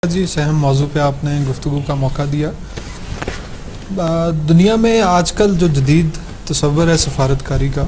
جی اہم موضوع پہ آپ نے گفتگو کا موقع دیا۔ دنیا میں آج کل جو جدید تصور ہے سفارتکاری کا،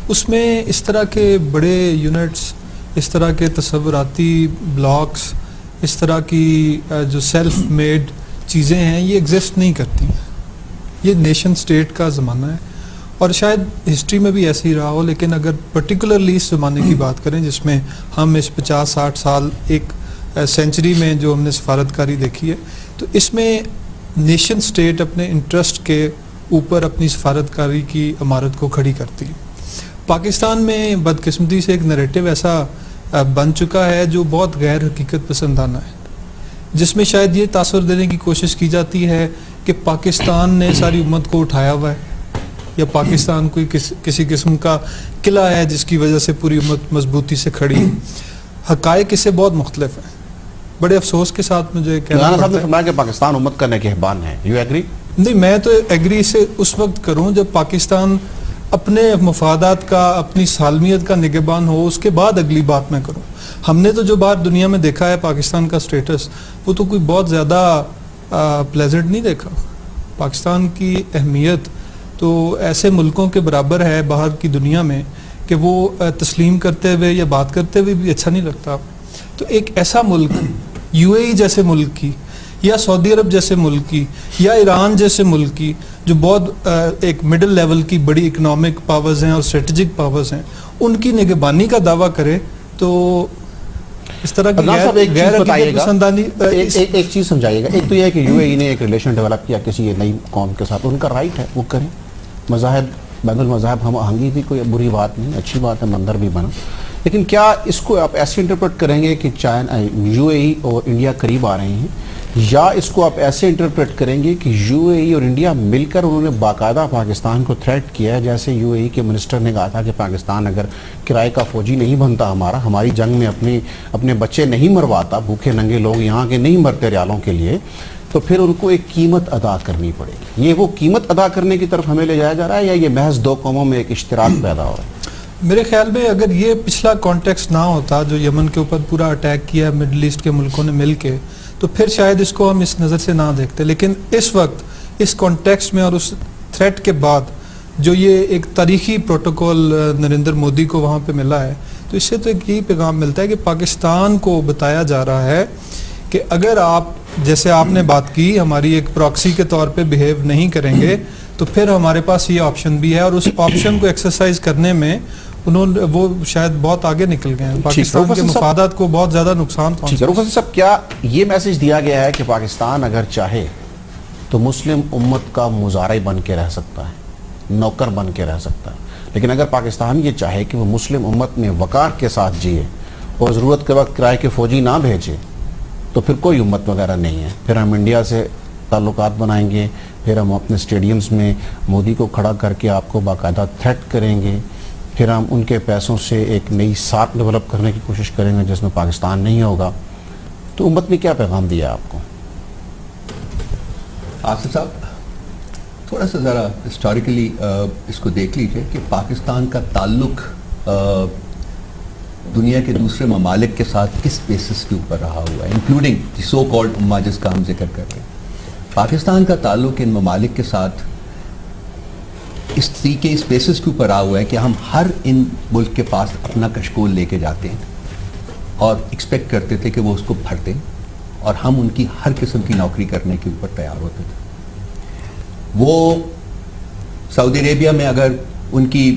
اس میں اس طرح کے بڑے یونٹس، اس طرح کے تصوراتی بلاکس، اس طرح کی جو سیلف میڈ چیزیں ہیں یہ ایگزسٹ نہیں کرتی۔ یہ نیشن سٹیٹ کا زمانہ ہے اور شاید ہسٹری میں بھی ایسے ہی رہا ہو، لیکن اگر پرٹیکولرلی اس زمانے کی بات کریں جس میں ہم اس 50-60 سال ایک سینچری میں جو ہم نے سفارتکاری دیکھی ہے، تو اس میں نیشن سٹیٹ اپنے انٹرسٹ کے اوپر اپنی سفارتکاری کی عمارت کو کھڑی کرتی ہے۔ پاکستان میں بدقسمتی سے ایک نریٹو ایسا بن چکا ہے جو بہت غیر حقیقت پسندانہ ہے، جس میں شاید یہ تاثر دینے کی کوشش کی جاتی ہے کہ پاکستان نے ساری امت کو اٹھایا ہوا ہے، یا پاکستان کوئی کسی قسم کا قلعہ ہے جس کی وجہ سے پوری امت مضبوطی سے کھڑی ہے۔ حقائق اس سے بہت مختلف ہیں۔ بڑے افسوس کے ساتھ مجھے کہنا پڑتا ہے کہ پاکستان امت کا نگہبان ہے۔ You agree? نہیں، میں تو ایگری سے اس وقت کروں جب پاکستان اپنے مفادات کا، اپنی سالمیت کا نگہبان ہو، اس کے بعد اگلی بات میں کروں۔ ہم نے تو جو بات دنیا میں دیکھا ہے پاکستان کا سٹیٹس، وہ تو کوئی بہت زیادہ پلیزنٹ نہیں دیکھا۔ پاکستان کی اہمیت تو ایسے ملکوں کے برابر ہے باہر کی دنیا میں کہ وہ تسلیم کرتے ہوئے یا بات کرتے ہوئے بھی اچھا نہیں لگتا۔ تو ایک ایسا ملک یو اے ای جیسے ملک کی، یا سعودی عرب جیسے ملک کی، یا ایران جیسے ملک کی، جو بہت ایک مڈل لیول کی بڑی اکنامک پاورز ہیں اور اسٹریٹجک پاورز ہیں، ان کی نگہبانی کا دعویٰ کرے تو اس طرح کی غیر حقیقت پسندانی۔ ایک چیز سمجھائیے گا، ایک تو یہ ہے کہ یو اے ای نے ایک ریلیشن ڈیولپ کیا کسی نئی قوم کے ساتھ، ان کا رائٹ ہے، وہ کریں۔ مذاہب، بین المذاہب ہم آہنگی بھی کوئی بری بات نہیں، اچھی بات ہے، مندر بھی بنا۔ لیکن کیا اس کو آپ ایسے انٹرپریٹ کریں گے کہ یو اے ای اور انڈیا قریب آ رہے ہیں، یا اس کو آپ ایسے انٹرپریٹ کریں گے کہ یو اے ای اور انڈیا مل کر انہوں نے باقاعدہ پاکستان کو تھریٹ کیا ہے، جیسے یو اے ای کے منسٹر نے کہا تھا کہ پاکستان اگر کرائے کا فوجی نہیں بنتا ہماری جنگ میں اپنے بچے نہیں مرواتا، بھوکے ننگے لوگ یہاں کے نہیں مرتے ریالوں کے لیے، تو پھر ان کو ایک قیمت ادا کرنی پڑے گی۔ یہ وہ قیمت ادا کرنے کی طرف ہمیں لے جایا جا رہا ہے، یا یہ محض دو قوموں میں ایک اشتراک پیدا ہو رہا ہے؟ میرے خیال میں اگر یہ پچھلا کانٹیکسٹ نہ ہوتا جو یمن کے اوپر پورا اٹیک کیا مڈل ایسٹ کے ملکوں نے مل کے، تو پھر شاید اس کو ہم اس نظر سے نہ دیکھتے۔ لیکن اس وقت اس کانٹیکسٹ میں اور اس تھریٹ کے بعد جو یہ ایک تاریخی پروٹوکول نریندر مودی کو وہاں پہ ملا ہے، تو اس سے تو ایک یہی پیغام ملتا ہے کہ پاکستان کو بتایا جا رہا ہے کہ اگر آپ، جیسے آپ نے بات کی، ہماری ایک پراکسی کے طور پہ بیہیو نہیں کریں گے تو پھر ہمارے پاس یہ آپشن بھی ہے، اور اس آپشن کو ایکسرسائز کرنے میں وہ شاید بہت آگے نکل گئے ہیں، پاکستان کے مفادات کو بہت زیادہ نقصان پہنچا۔ روفت صاحب، کیا یہ میسج دیا گیا ہے کہ پاکستان اگر چاہے تو مسلم امت کا مزارع بن کے رہ سکتا ہے، نوکر بن کے رہ سکتا ہے، لیکن اگر پاکستان یہ چاہے کہ وہ مسلم امت میں وقار کے ساتھ جیے اور ضرورت کے وقت کرائے کے فوجی نہ بھیجے، تو پھر کوئی امت وغیرہ نہیں ہے؟ پھر ہم انڈیا سے تعلقات بنائیں گے، پھر ہم اپنے اسٹیڈیمز میں مودی کو کھڑا کر کے آپ کو باقاعدہ تھریٹ کریں گے، پھر ہم ان کے پیسوں سے ایک نئی ساکھ ڈیولپ کرنے کی کوشش کریں گے جس میں پاکستان نہیں ہوگا۔ تو امت نے کیا پیغام دیا آپ کو؟ آصف صاحب، تھوڑا سا ذرا ہسٹوریکلی اس کو دیکھ لیجئے کہ پاکستان کا تعلق دنیا کے دوسرے ممالک کے ساتھ کس بیسس کے اوپر رہا ہوا ہے، انکلوڈنگ دی سو کالڈ امہ جس کا ہم ذکر کر رہے ہیں۔ پاکستان کا تعلق ان ممالک کے ساتھ اس طریقے اس بیسس کے اوپر رہا ہوا ہے کہ ہم ہر ان ملک کے پاس اپنا کشکول لے کے جاتے ہیں اور ایکسپیکٹ کرتے تھے کہ وہ اس کو بھر دیں، اور ہم ان کی ہر قسم کی نوکری کرنے کے اوپر تیار ہوتے تھے۔ وہ سعودی عربیہ میں اگر ان کی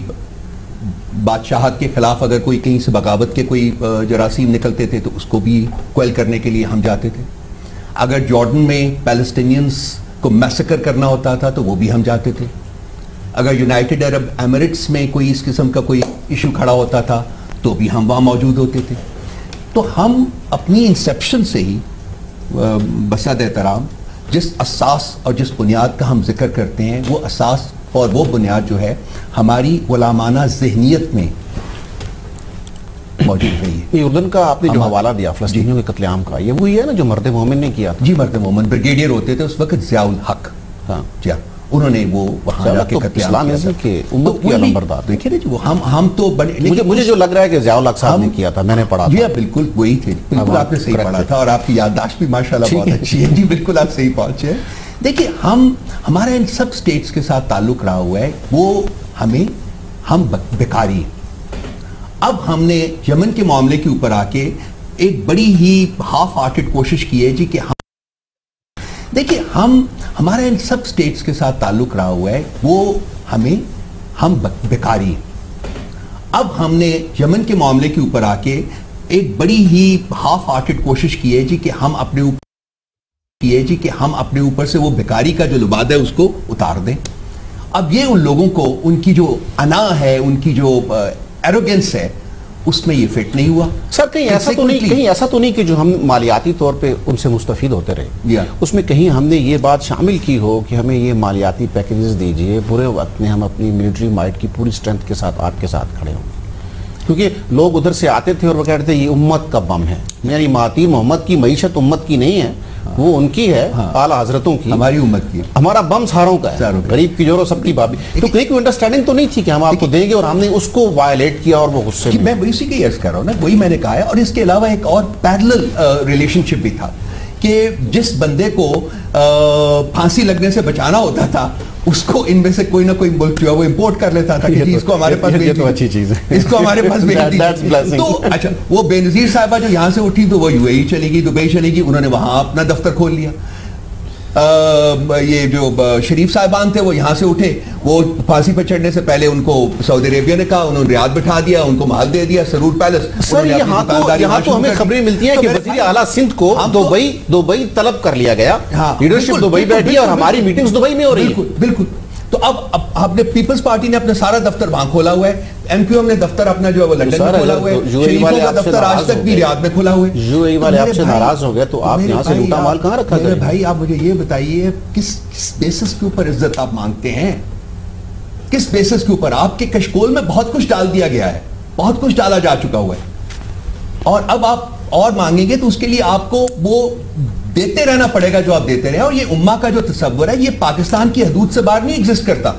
بادشاہت کے خلاف اگر کوئی کہیں سے بغاوت کے کوئی جراثیم نکلتے تھے تو اس کو بھی کوئل کرنے کے لیے ہم جاتے تھے۔ اگر جارڈن میں پیلسٹینینز کو میسیکر کرنا ہوتا تھا تو وہ بھی ہم جاتے تھے۔ اگر یونائٹڈ عرب ایمریٹس میں کوئی اس قسم کا کوئی ایشو کھڑا ہوتا تھا تو بھی ہم وہاں موجود ہوتے تھے۔ تو ہم اپنی انسیپشن سے ہی بسد احترام جس اساس اور جس بنیاد کا ہم ذکر کرتے ہیں، وہ اساس اور وہ بنیاد جو ہے ہماری غلامانہ ذہنیت میں موجود رہی ہے۔ یہ اردن کا آپ نے جو حوالہ دیا فلسطینیوں کے قتل عام کا، یہ وہی ہے نا جو مرد مومن نے کیا تھا؟ جی، مرد مومن بریگیڈیئر ہوتے تھے اس وقت ضیاء الحق۔ ہاں جی ہاں، انہوں نے وہ وہاں جا کے قتل عام اسلام کے امت کی علمبردار. دیکھیں نا جی وہ ہم تو بڑے مجھے جو لگ رہا ہے کہ ضیاء الحق صاحب نے کیا تھا, میں نے پڑھا تھا. بالکل وہی تھے, بالکل آپ نے صحیح پڑھا تھا, اور آپ کی یادداشت بھی ماشاءاللہ بہت اچھی ہے جی, بالکل آپ صحیح پہنچے. دیکھیں ہمارا ان سب سٹیٹس کے ساتھ تعلق رہا ہوا ہے, وہ ہم بیکاری. اب ہم نے یمن کے معاملے کے اوپر آ کے ایک بڑی ہی ہاف ہارٹڈ کوشش کی ہے جی کہ دیکھیں ہمارا ان سب سٹیٹس کے ساتھ تعلق رہا ہوا ہے, وہ ہم بیکاری. اب ہم نے یمن کے معاملے کے اوپر آ کے ایک بڑی ہی ہاف ہارٹڈ کوشش کی ہے جی کہ ہم اپنے اوپر سے وہ بیکاری کا جو لبادہ ہے اس کو اتار دیں. اب یہ ان لوگوں کو ان کی جو انا ہے, ان کی جو ایروگنس ہے, اس میں یہ فٹ نہیں ہوا. سر کہیں ایسا تو نہیں کہ جو ہم مالیاتی طور پہ ان سے مستفید ہوتے رہے, اس میں کہیں ہم نے یہ بات شامل کی ہو کہ ہمیں یہ مالیاتی پیکیجز دیجئے, برے وقت میں ہم اپنی ملٹری مائٹ کی پوری سٹرینتھ کے ساتھ آپ کے ساتھ کھڑے ہوں. کیونکہ لوگ ادھر سے آتے تھے اور وہ کہتے تھے یہ امت کا بم ہے, یعنی مہاتیر محمد کی معیشت امت کی نہیں ہے, وہ ان کی ہے, اعلیٰ حضرتوں کی, ہماری امت کی, ہمارا بم ساروں کا ہے, غریب کی جورو سب کی بابی. تو کہیں کوئی انڈرسٹینڈنگ تو نہیں تھی کہ ہم آپ کو دیں گے, اور ہم نے اس کو وائلیٹ کیا اور وہ غصے میں. میں اسی کے عرض کر رہا ہوں نا, وہی میں نے کہا ہے. اور اس کے علاوہ ایک اور پیرلل ریلیشن شپ بھی تھا کہ جس بندے کو پھانسی لگنے سے بچانا ہوتا تھا, اس کو ان میں سے کوئی نہ کوئی ملک جو ہے وہ امپورٹ کر لیتا تھا کہ اس کو ہمارے پاس یہ تو اچھی چیز ہے, اس کو ہمارے پاس بھیج دیجیے. تو اچھا وہ بے نظیر صاحبہ جو یہاں سے اٹھی تو وہ یو اے ای چلی گئی, دبئی چلی گئی, انہوں نے وہاں اپنا دفتر کھول لیا. یہ جو شریف صاحبان تھے وہ یہاں سے اٹھے, وہ پھانسی پہ چڑھنے سے پہلے ان کو سعودی عربیہ نے کہا, انہوں نے ریاض بٹھا دیا, ان کو محل دے دیا, سرور پیلس. سر یہاں تو ہمیں خبریں ملتی ہیں کہ وزیر اعلیٰ سندھ کو دبئی طلب کر لیا گیا, لیڈرشپ دبئی بیٹھی اور ہماری میٹنگز دبئی میں ہو رہی ہیں. بالکل. تو اب آپ نے پیپلز پارٹی نے اپنا سارا دفتر وہاں کھولا ہوا ہے, ایم کیو ایم نے دفتر اپنا جو ہے وہ لندن میں کھولا ہوا ہے, شریفوں کا دفتر آج تک بھی ریاض میں کھولا ہوا ہے. یو اے ای والے آپ سے ناراض ہو گئے تو آپ یہاں سے لوٹا مال کہاں رکھا میرے بھائی, آپ مجھے یہ بتائیے کس بیسس کے اوپر عزت آپ مانگتے ہیں, کس بیسس کے اوپر؟ آپ کے کشکول میں بہت کچھ ڈال دیا گیا ہے, بہت کچھ ڈالا جا چکا ہوا ہے, اور اب آپ اور مانگیں گے تو اس کے لیے آپ کو وہ دیتے رہنا پڑے گا جو آپ دیتے رہے. اور یہ امہ کا جو تصور ہے یہ پاکستان کی حدود سے باہر نہیں ایگزسٹ کرتا,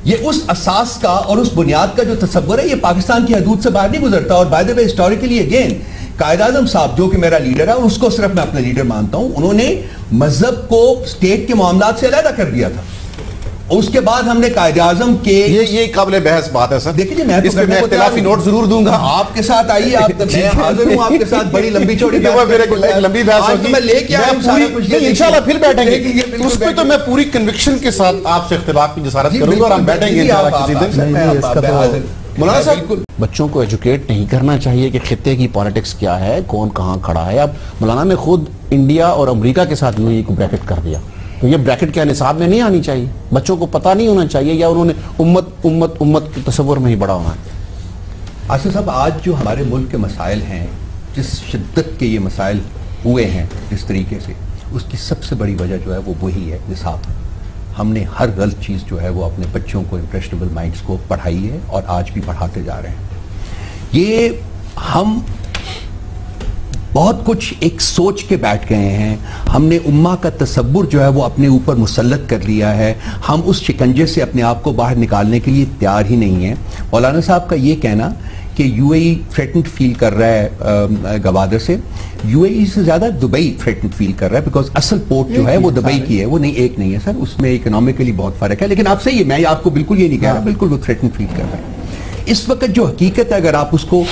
یہ اس اساس کا اور اس بنیاد کا جو تصور ہے یہ پاکستان کی حدود سے باہر نہیں گزرتا. اور by the way historically again Quaid Azam صاحب جو کہ میرا لیڈر ہے, اور اس کو صرف میں اپنا لیڈر مانتا ہوں, انہوں نے مذہب کو اسٹیٹ کے معاملات سے علیحدہ کر دیا تھا. اس کے بعد ہم نے قائد اعظم کے یہ قابل بحث بات ہے سر, دیکھیے میں اختلافی نوٹ ضرور دوں گا, آپ کے ساتھ آئیے, آپ میں حاضر ہوں آپ کے ساتھ بڑی لمبی چوڑی لمبی بحث ہوگی, میں لے کے آیا ہوں انشاءاللہ پھر بیٹھیں گے اس پہ, تو میں پوری کنوکشن کے ساتھ آپ سے اختلاف کی جسارت کروں گا اور ہم بیٹھیں گے انشاءاللہ کسی دن. مولانا صاحب بچوں کو ایجوکیٹ نہیں کرنا چاہیے کہ خطے کی پالیٹکس کیا ہے, کون کہاں کھڑا ہے. اب مولانا نے خود انڈیا اور امریکہ کے ساتھ یو اے ای کو بریکٹ کر دیا, تو یہ بریکٹ کیا نصاب میں نہیں آنی چاہیے, بچوں کو پتہ نہیں ہونا چاہیے, یا انہوں نے امت کے تصور میں ہی بڑا ہونا ہے. آصف صاحب آج جو ہمارے ملک کے مسائل ہیں, جس شدت کے یہ مسائل ہوئے ہیں اس طریقے سے, اس کی سب سے بڑی وجہ جو ہے وہ وہی ہے نصاب. ہم نے ہر غلط چیز جو ہے وہ اپنے بچوں کو, امپریشنیبل مائنڈز کو پڑھائی ہے اور آج بھی پڑھاتے جا رہے ہیں. یہ ہم بہت کچھ ایک سوچ کے بیٹھ گئے ہیں, ہم نے امہ کا تصور جو ہے وہ اپنے اوپر مسلط کر لیا ہے, ہم اس شکنجے سے اپنے آپ کو باہر نکالنے کے لیے تیار ہی نہیں ہیں. مولانا صاحب کا یہ کہنا کہ یو اے ای تھریٹنڈ فیل کر رہا ہے گوادر سے, یو اے ای سے زیادہ دبئی تھریٹنڈ فیل کر رہا ہے, بیکاز اصل پورٹ جو ہے وہ دبئی کی ہے, وہ نہیں ایک نہیں ہے سر, اس میں اکنامکلی بہت فرق ہے. لیکن آپ صحیح ہے, میں آپ کو بالکل یہ نہیں کہہ رہا, بالکل وہ تھریٹنڈ فیل کر رہا ہے. اس وقت جو حقیقت ہے اگر آپ اس کو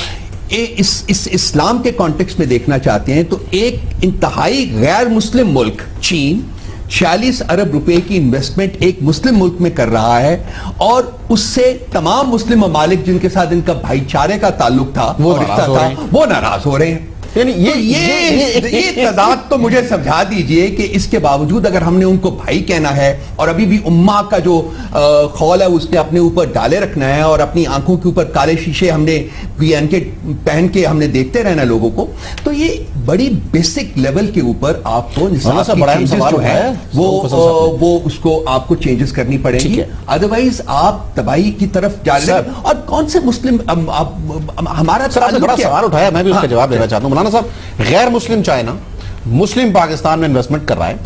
اس اسلام کے کانٹیکس میں دیکھنا چاہتے ہیں, تو ایک انتہائی غیر مسلم ملک چین 46 ارب روپے کی انویسٹمنٹ ایک مسلم ملک میں کر رہا ہے, اور اس سے تمام مسلم ممالک جن کے ساتھ ان کا بھائی چارے کا تعلق تھا, وہ ناراض ہو رہے ہیں. یعنی یہ تضاد تو مجھے سمجھا دیجئے کہ اس کے باوجود اگر ہم نے ان کو بھائی کہنا ہے اور ابھی بھی امہ کا جو خول ہے اس نے اپنے اوپر ڈالے رکھنا ہے, اور اپنی آنکھوں کے اوپر کالے شیشے ہم نے پہن کے ہم نے دیکھتے رہنا لوگوں کو, تو یہ بڑی بیسک لیول کے اوپر آپ کو نصاب کی چینجز جو ہے وہ اس کو آپ کو چینجز کرنی پڑے گی, ادروائز آپ تباہی کی طرف جا رہے ہیں. اور کون سے مسلم ہمارا بڑا سوال اٹھایا, میں بھی اس کا جواب دینا چاہتا ہوں. مولانا صاحب غیر مسلم چائنا مسلم پاکستان میں انویسٹمنٹ کر رہا ہے,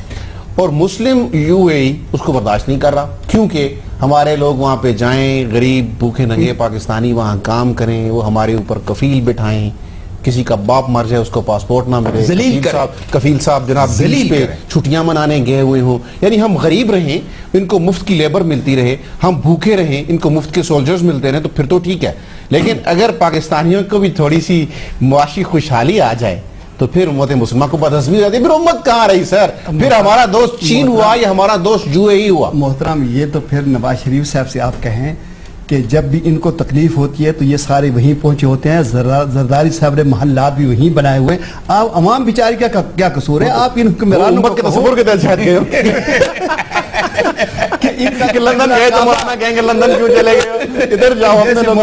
اور مسلم UAE اس کو برداشت نہیں کر رہا، کیونکہ ہمارے لوگ وہاں پہ جائیں، غریب بھوکے ننگے پاکستانی وہاں کام کریں، وہ ہمارے اوپر کفیل بٹھائیں، کسی کا باپ مر جائے اس کو پاسپورٹ نہ ملے، کفیل صاحب جناب بیچ پہ چھٹیاں منانے گئے ہوئے ہوں، یعنی ہم غریب رہیں، ان کو مفت کی لیبر ملتی رہے، ہم بھوکے رہیں، ان کو مفت کے سولجرز ملتے رہیں، تو پھر تو ٹھیک ہے. لیکن اگر پاکستانیوں کو بھی تھوڑی سی معاشی خوشحالی آ جائے تو پھر امت مسلمہ کو بدہضمی ہو جاتی ہے. پھر امت کہاں رہی سر؟ پھر ہمارا دوست چین ہوا یا ہمارا دوست UAE ہوا؟ محترم یہ تو پھر نواز شریف صاحب سے آپ کہیں کہ جب بھی ان کو تکلیف ہوتی ہے تو یہ سارے وہیں پہنچے ہوتے ہیں، زرداری صاحب نے محلات بھی وہیں بنائے ہوئے ہیں. آپ عوام بیچاری کا کیا قصور ہے؟ آپ ان حکمرانوں امت کے تصور کے تحت گئے ہو کہ لندن گئے تو مرنا کہیں گے لندن کیوں چلے گئے، ادھر جاؤ.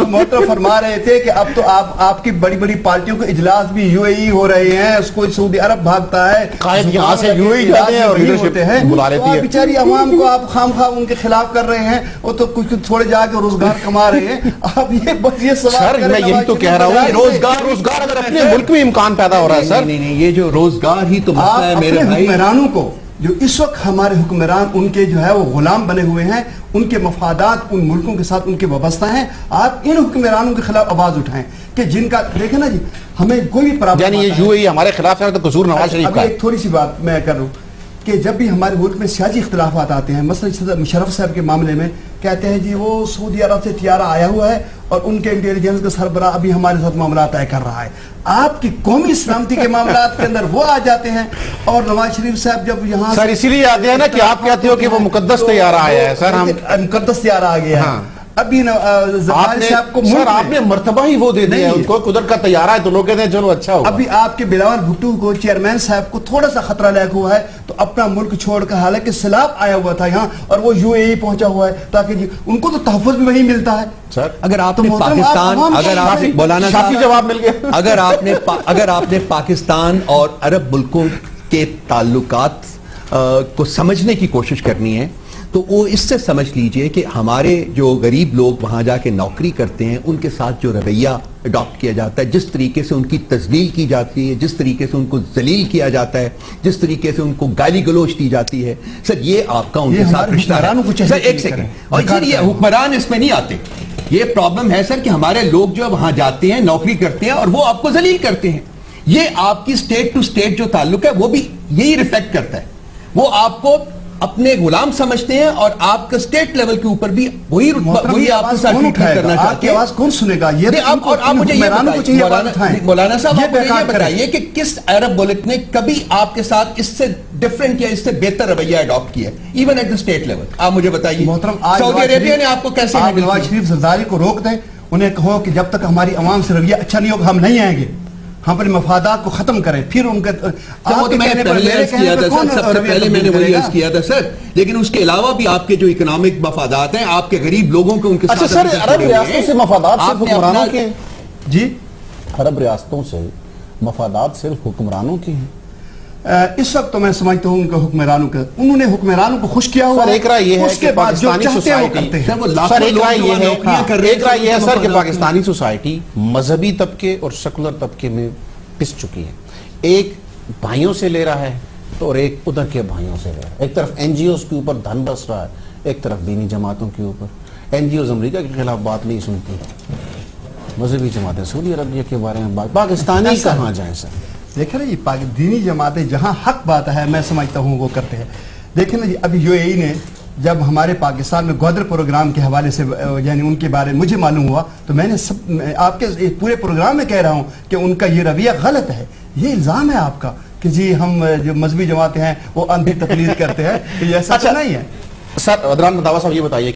محترم فرما رہے تھے کہ اب تو آپ کی بڑی بڑی پارٹیوں کے اجلاس بھی UAE ہو رہے ہیں، اس کو سعودی عرب بھاگتا ہے، قائد یہاں سے UAE جاتے ہیں اور لیڈرشپ بلا لیتی ہے. بیچاری عوام کو آپ خام خواہ ان کے خلاف کر رہے ہیں، وہ تو کچھ تھوڑے جا کے روزگار کما رہے ہیں. آپ یہ سوال میں یہی تو کہہ رہا ہوں، روزگار اگر اپنے ملک میں امکان پیدا ہو رہا ہے سر. نہیں، یہ جو روزگار ہی تو مسئلہ ہے میرے بھائی. حکمرانوں کو جو اس وقت ہمارے حکمران ان کے جو ہے وہ غلام بنے ہوئے ہیں، ان کے مفادات ان ملکوں کے ساتھ ان کے وابستہ ہیں، آپ ان حکمرانوں کے خلاف آواز اٹھائیں کہ جن کا دیکھیں نا جی ہمیں کوئی بھی پرابلم، یعنی یہ UAE ہمارے خلاف ہے تو قصور نواز شریف کا ہے. ایک تھوڑی سی بات میں کر رہا ہوں کہ جب بھی ہمارے ملک میں سیاسی اختلافات آتے ہیں، مثلا مشرف صاحب کے معاملے میں کہتے ہیں جی وہ سعودی عرب سے طیارہ آیا ہوا ہے اور ان کے انٹیلیجنس کا سربراہ ابھی ہمارے ساتھ معاملات طے کر رہا ہے. آپ کی قومی سلامتی کے معاملات کے اندر وہ آ جاتے ہیں، اور نواز شریف صاحب جب یہاں سر اسی لیے آتے ہیں نا کہ آپ کہتے ہو کہ وہ مقدس طیارہ آیا ہے. سر ہم مقدس طیارہ آ گیا ہے. ابھی صاحب کو سر آپ نے مرتبہ ہی وہ دے دیا، ان کو قدرت کا طیارہ ہے تو لوگ کہتے ہیں چلو اچھا ہوگا. ابھی آپ کے بلاول بھٹو کو چیئرمین صاحب کو تھوڑا سا خطرہ لاحق ہوا ہے تو اپنا ملک چھوڑ کر، حالانکہ سیلاب آیا ہوا تھا یہاں اور وہ UAE پہنچا ہوا ہے تاکہ جی ان کو تو تحفظ بھی وہیں ملتا ہے. سر اگر آپ نے پاکستان، مولانا کافی جواب مل گیا. اگر آپ نے پاکستان اور عرب ملکوں کے تعلقات کو سمجھنے کی کوشش کرنی ہے تو وہ اس سے سمجھ لیجئے کہ ہمارے جو غریب لوگ وہاں جا کے نوکری کرتے ہیں ان کے ساتھ جو رویہ اڈاپٹ کیا جاتا ہے، جس طریقے سے ان کی تذلیل کی جاتی ہے، جس طریقے سے ان کو ذلیل کیا جاتا ہے، جس طریقے سے ان کو گالی گلوچ دی جاتی ہے، سر یہ آپ کا ان کے ساتھ رشتہ ہے. سر ایک سیکنڈ، اور سر یہ حکمران اس میں نہیں آتے. یہ پرابلم ہے سر کہ ہمارے لوگ جو وہاں جاتے ہیں نوکری کرتے ہیں اور وہ آپ کو ذلیل کرتے ہیں. یہ آپ کی اسٹیٹ ٹو اسٹیٹ جو تعلق ہے وہ بھی یہی ریفلیکٹ کرتا ہے. وہ آپ کو اپنے غلام سمجھتے ہیں اور آپ کا اسٹیٹ لیول کے اوپر بھی وہی آپ کے ساتھ ٹریٹمنٹ کرنا چاہتے ہیں. آواز کون سنے گا؟ یہ اور آپ مجھے یہ بتائیے مولانا صاحب، آپ مجھے یہ بتائیے کہ کس عرب ملک نے کبھی آپ کے ساتھ اس سے ڈفرنٹ یا اس سے بہتر رویہ اڈاپٹ کیا even at the state level? آپ مجھے بتائیے. سعودی عربیہ نے آپ کو کیسے؟ آپ نواز شریف زرداری کو روک دیں، انہیں کہو کہ جب تک ہماری عوام سے رویہ اچھا نہیں ہوگا ہم نہیں آئیں گے، ہم اپنے مفادات کو ختم کریں. پھر ان کا پہلے میں نے وہی عرض کیا تھا سر، لیکن اس کے علاوہ بھی آپ کے جو اکنامک مفادات ہیں، آپ کے غریب لوگوں کے ان کے ساتھ. اچھا سر عرب ریاستوں سے مفادات صرف حکمرانوں کے ہیں؟ جی عرب ریاستوں سے مفادات صرف حکمرانوں کے ہیں؟ اس وقت تو میں سمجھتا ہوں کہ حکمرانوں کا انہوں نے حکمرانوں کو خوش کیا ہوا. ایک رائے یہ ہے کہ پاکستانی سوسائٹی مذہبی طبقے اور سیکولر طبقے میں پس چکی ہے. ایک بھائیوں سے لے رہا ہے اور ایک ادھر کے بھائیوں سے لے رہا ہے. ایک طرف NGOs کے اوپر دھن بس رہا ہے، ایک طرف دینی جماعتوں کے اوپر. NGOs امریکہ کے خلاف بات نہیں سنتی، مذہبی جماعتیں سعودی عربیہ کے بارے میں بات. پاکستانی کہاں جائیں سر؟ دیکھیں نا جی دینی جماعتیں جہاں حق بات ہے میں سمجھتا ہوں وہ کرتے ہیں. دیکھیں نا جی ابھی UAE نے جب ہمارے پاکستان میں گودر پروگرام کے حوالے سے یعنی ان کے بارے میں مجھے معلوم ہوا تو میں نے آپ کے پورے پروگرام میں کہہ رہا ہوں کہ ان کا یہ رویہ غلط ہے. یہ الزام ہے آپ کا کہ جی ہم جو مذہبی جماعتیں ہیں وہ اندھی تقلید کرتے ہیں، یہ ایسا نہیں ہے. سر عدنان رنداوا صاحب یہ بتائیے